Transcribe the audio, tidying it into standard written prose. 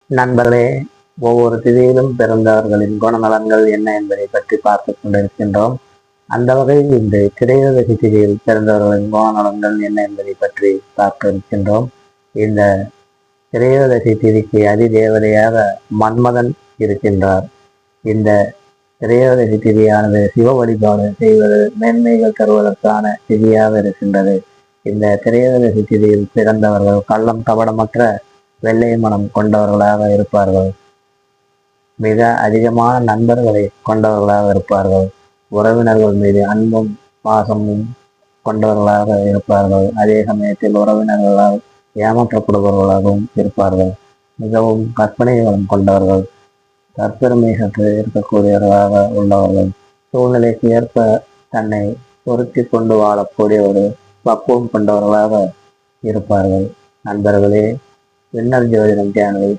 நண்பர்களே, ஒவ்வொரு திதியிலும் பிறந்தவர்களின் குணநலன்கள் என்ன என்பதை பற்றி பார்த்து கொண்டிருக்கின்றோம். அந்த வகையில் இந்த திரையோதசி திதியில் பிறந்தவர்களின் குணநலன்கள் என்ன என்பதை பற்றி பார்க்க இருக்கின்றோம். இந்த திரையோதசி திதிக்கு அதிதேவதையாக மன்மதன் இருக்கின்றார். இந்த திரையோதசி திதியானது சிவ வழிபாடு செய்வது மேன்மைகள் தருவதற்கான திதியாக இருக்கின்றது. இந்த திரையோதசி திதியில் பிறந்தவர்கள் கள்ளம் கபடமற்ற வெள்ளை மனம் கொண்டவர்களாக இருப்பார்கள். மிக அதிகமான நண்பர்களை கொண்டவர்களாக இருப்பார்கள். உறவினர்கள் மீது அன்பும் பாசமும் கொண்டவர்களாக இருப்பார்கள். அதே சமயத்தில் உறவினர்களால் ஏமாற்றப்படுபவர்களாகவும் இருப்பார்கள். மிகவும் கற்பனை வளம் கொண்டவர்கள், தற்பெருமை சற்று இருக்கக்கூடியவர்களாக உள்ளவர்கள். சூழ்நிலைக்கு ஏற்ப தன்னை பொருத்தி கொண்டு வாழக்கூடிய ஒரு பக்குவம் கொண்டவர்களாக இருப்பார்கள். நண்பர்களே, விண்ணர் ஜோதிடம் சேனலை